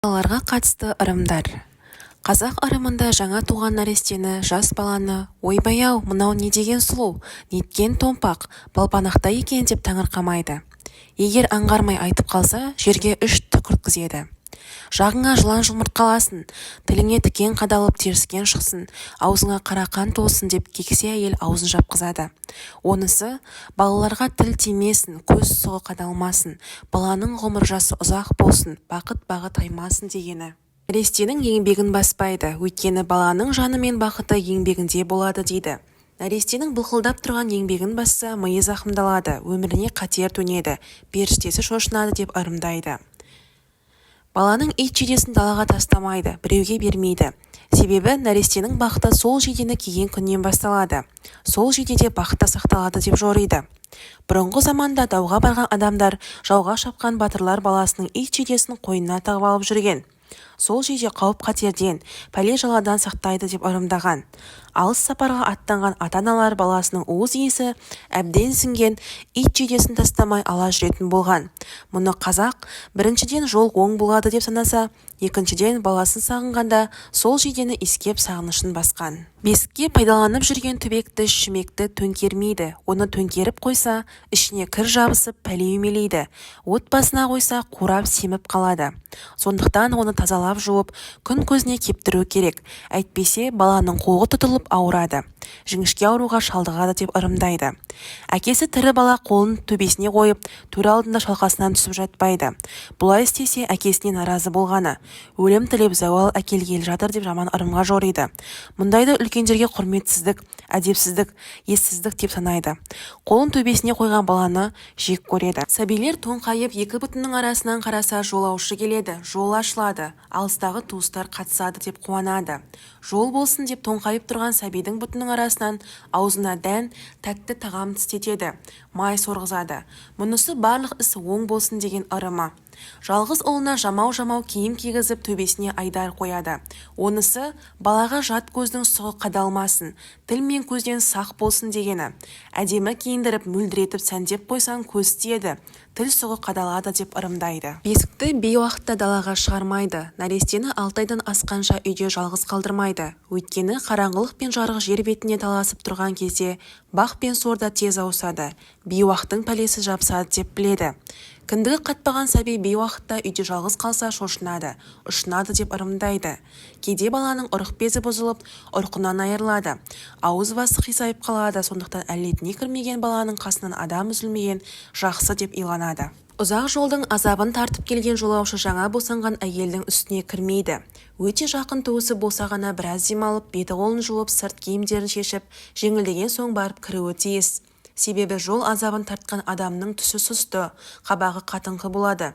Балаларға қатысты ырымдар. Қазақ ырымында жаңа туған нәрестені, жас баланы ойбай-ау, мынау не деген сұлу, неткен томпақ, балпанақтай екен деп таңырқамайды. Егер аңғармай айтып қалса, жерге 3 түкірткізеді. Жағыңа жылан жұмыртқаласын, тіліңе тікен қадалып теріскен шықсын, аузыңа қарақан толсын деп кексе әйел аузын жапқызады. Онысы балаларға тіл тимесін, көз сұғы қадалмасын, баланың ғұмыр жасы ұзақ болсын, бақыт бағы таймасын дегені. Нәрестенің еңбегін баспайды, өйткені баланың жаны мен бақыты еңбегінде болады дейді. Нәрестенің былқылдап тұрған еңбегін басса, миы зақымдалады, өміріне қатер төнеді, періштесі шошынады деп ырымдайды. Баланың ит жидесін далаға тастамайды, біреуге бермейді. Себебі нәрестенің бақыты сол жидені киген күннен басталады. Сол жидеде бақыты сақталады деп жориды. Бұрынғы заманда дауға барған адамдар, жауға шапқан батырлар баласының ит жидесін қойнына тағып алып жүрген. Сол жиде қауіп-қатерден, пәле-жаладан сақтайды деп ырымдаған. Алыс сапарға аттанған ата-аналар баласының уыз иісі әбден сіңген ит жидесін тастамай ала жүретін болған. Мұны қазақ біріншіден жол оң болады деп санаса, екіншіден баласын сағынғанда сол жидені иіскеп сағынышын басқан. Бесікке пайдаланып жүрген түбекті, шүмекті төңкермейді. Оны төңкеріп қойса, ішіне кір жабысып пәле үймелейді. От басына қойса, қурап семіп қалады. Сондықтан оны тазалап жуып, күн көзіне кептіру керек. Әйтпесе баланың қолы тұтылып ауырады. Жіңішке ауруға шалдығады деп ырымдайды. Әкесі тірі бала қолын төбесіне қойып, төр алдында шалқасынан түсіп жатпайды. Бұлай істесе әкесіне наразы болғаны. Өлім тілеп зауал әкелгелі жатыр деп жаман ырымға жориды. Мұндайды үлкендерге құрметсіздік, әдепсіздік, ессіздік деп санайды. Қолын төбесіне қойған баланы жек көреді. Сәбилер тоңқайып екі бұтының арасынан қараса, жолаушы келеді, жол ашылады, алыстағы туыстар қатысады деп қуанады. Жол болсын деп тоңқайып тұрған сәбидің бұтының арасынан аузына дән, тәтті тағам тістетеді, май сорғызады. Мұнысы барлық ісі оң болсын деген ырымы. Жалғыз ұлына жамау-жамау киім кигізіп төбесіне айдар қояды. Онысы балаға жат көздің сұғы қадалмасын, тіл мен көзден сақ болсын дегені. Әдемі киіндіріп, мөлдіретіп сәндеп қойсаң көз тиеді, тіл сұғы қадалады деп ырымдайды. Бесікті бейуақытта далаға шығармайды. Нәрестені 6 айдан асқанша үйде жалғыз қалдырмайды. Өйткені қараңғылық пен жарық жер бетіне таласып тұрған кезде бақ пен сорда тез ауысады. Бейуақтың пәлесі жапсады деп біледі. Кіндігі қатпаған сәби бейуақытта үйде жалғыз қалса шошынады, ұшынады деп ырымдайды. Кейде баланың ұрық безі бұзылып, ұрқынан айырылады. Ауыз басы қисайып қалады, сондықтан әлетіне кірмеген баланың қасынан адам үзілмеген жақсы деп иланады. Ұзақ жолдың азабын тартып келген жолаушы жаңа босанған әйелдің үстіне кірмейді. Өте жақын туысы болса ғана біраз демалып, беті-қолын жуып, сырт киімдерін шешіп, жеңілдеген соң барып кіруі тиіс. Себебі жол азабын тартқан адамның түсі сұсты, қабағы қатыңқы болады.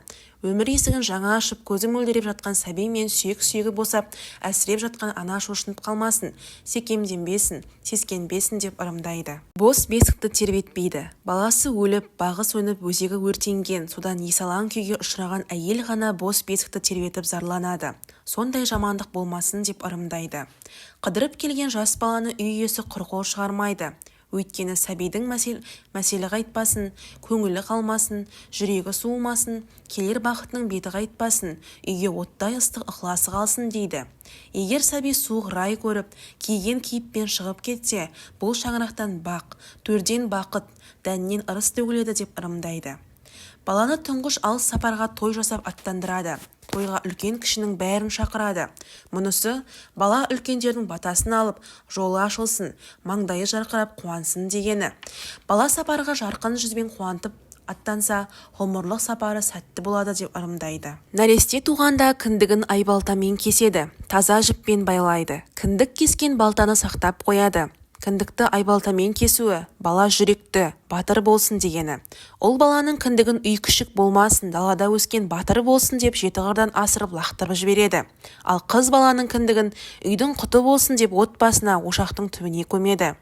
Өмір есігін жаңа ашып, көзі мөлдіреп жатқан сәби мен сүйек-сүйегі босап, әсіреп жатқан ана шошынып қалмасын, секемденбесін, сескенбесін деп ырымдайды. Бос бесікті тербетпейді. Баласы өліп, бағы сөніп, өзегі өртенген, содан есалаң күйге ұшыраған әйел ғана бос бесікті тербетіп зарланады. Сондай жамандық болмасын деп ырымдайды. Қыдырып келген жас баланы үй иесі құр қол шығармайды. Өйткені сәбидің мәселе қайтпасын, көңілі қалмасын, жүрегі суымасын, келер бақытының беті қайтпасын, үйге оттай ыстық ықыласы қалсын дейді. Егер сәби суық рай көріп, киген киіппен шығып кетсе, бұл шаңырақтан бақ, төрден бақыт, дәннен ырыс төгіледі деп ырымдайды. Баланы тұңғыш алыс сапарға той жасап аттандырады. Тойға үлкен-кішінің бәрін шақырады. Мұнысы бала үлкендердің батасын алып, жолы ашылсын, маңдайы жарқырап қуансын дегені. Бала сапарға жарқын жүзбен қуантып аттанса, ғұмырлық сапары сәтті болады деп ырымдайды. Нәресте туғанда кіндігін айбалтамен кеседі, таза жіппен байлайды. Кіндік кескен балтаны сақтап қояды. Кіндікті айбалтамен кесуі, бала жүректі, батыр болсын дегені. Ол баланың кіндігін үй күшік болмасын, далада өскен батыр болсын деп жеті қырдан асырып лақтырып жібереді. Ал қыз баланың кіндігін үйдің құты болсын деп отбасына, ошақтың түбіне көмеді.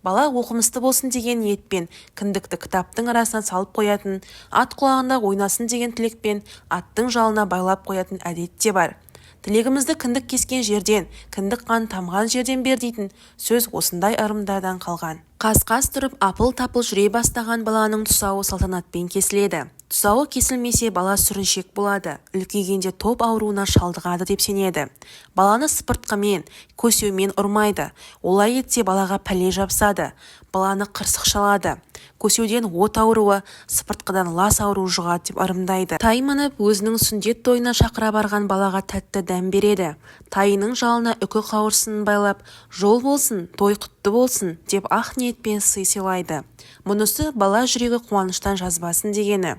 Бала оқымысты болсын деген ниетпен кіндікті кітаптың арасына салып қоятын, ат құлағында ойнасын деген тілекпен аттың жалына байлап қоятын әдет те бар. Тілегімізді кіндік кескен жерден, кіндік қан тамған жерден бер дейтін сөз осындай ырымдардан қалған. Қас-қас тұрып апыл-тапыл жүре бастаған баланың тұсауы салтанатпен кесіледі. Тұсауы кесілмесе бала сүріншек болады, үлкейгенде топ ауруына шалдығады деп сенеді. Баланы сыпыртқымен, көсеумен ұрмайды. Олай етсе балаға пәле жабысады. Баланы қырсық шалады. Көсеуден от ауруы, сыпыртқыдан лас ауруы жұғады деп ырымдайды. Тай мініп, өзінің сүндет тойына шақыра барған балаға тәтті дәм береді. Тайының жалына үкі қауырсынын байлап, жол болсын, той құтты болсын деп ақ ниетпен сый сыйлайды. Мұнысы бала жүрегі қуаныштан жазбасын дегені.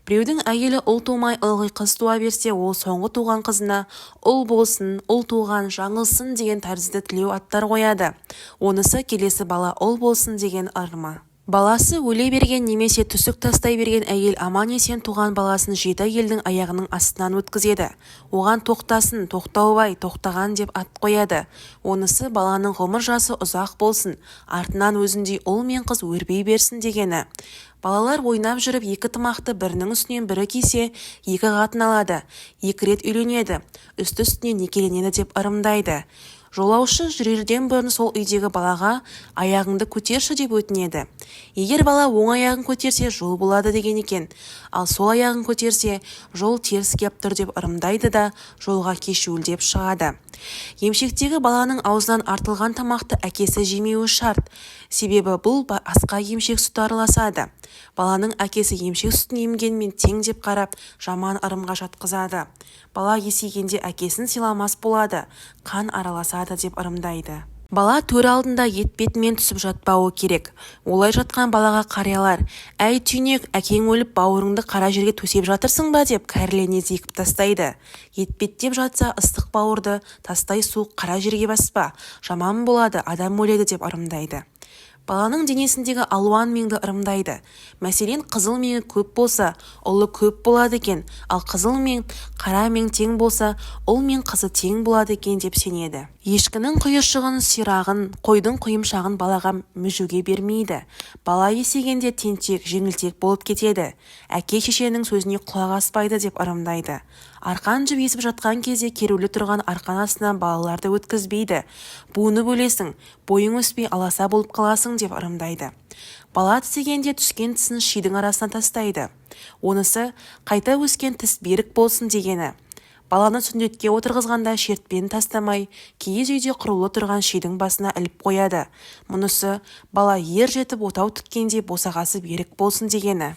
Біреудің әйелі ұл тумай ылғи қыз туа берсе, ол соңғы туған қызына ұл болсын, ұл туған, жаңылсын деген тәрізді тілеу аттар қояды. Онысы келесі бала ұл болсын деген ырымы. Баласы өле берген немесе түсік тастай берген әйел аман-есен туған баласын жеті әйелдің аяғының астынан өткізеді. Оған тоқтасын, тоқтаубай, тоқтаған деп ат қояды. Онысы баланың ғұмыр жасы ұзақ болсын, артынан өзіндей ұл мен қыз өрбей берсін дегені. Балалар ойнап жүріп екі тымақты бірінің үстінен бірі кисе, екі қатын алады, екі рет үйленеді, үсті-үстіне некеленеді деп ырымдайды. Жолаушы жүрерден бұрын сол үйдегі балаға аяғыңды көтерші деп өтінеді. Егер бала оң аяғын көтерсе, жол болады деген екен. Ал сол аяғын көтерсе, жол теріс кеп тұр деп ырымдайды да жолға кешуілдеп шығады. Емшектегі баланың аузынан артылған тамақты әкесі жемеуі шарт. Себебі бұл асқа емшек сүті араласады. Баланың әкесі емшек сүтін емгенмен тең деп қарап, жаман ырымға жатқызады. Бала есейгенде әкесін сыйламас болады, қан араласады деп ырымдайды. Бала төр алдында етпетімен түсіп жатпауы керек. Олай жатқан балаға қариялар, әй түйнек, әкең өліп бауырыңды қара жерге төсеп жатырсың ба деп кәрілене зекіп тастайды. Етпеттеп жатса ыстық бауырды тастай суық қара жерге баспа, жаман болады, адам өледі деп ырымдайды. Баланың денесіндегі алуан меңді ырымдайды. Мәселен, қызыл меңі көп болса, ұлы көп болады екен, ал қызыл мең, қара мең тең болса, ұл мен қызы тең болады екен деп сенеді. Ешкінің құйыршығын, сирағын, қойдың құйымшағын балаға мүжуге бермейді. Бала есейгенде тентек, жеңілтек болып кетеді. Әке шешенің сөзіне құлақ аспайды деп ырымдайды. Арқан жіп есіп жатқан кезде керулі тұрған арқан астынан балаларды өткізбейді. Буынып өлесің, бойың өспей аласа болып қаласың деп ырымдайды. Бала тістегенде түскен тісін шидің арасына тастайды. Онысы қайта өскен тіс берік болсын дегені. Баланы сүндетке отырғызғанда шертпен тастамай, киіз үйде құрулы тұрған шидің басына іліп қояды. Мұнысы бала ер жетіп отау тіккенде босағасы берік болсын дегені.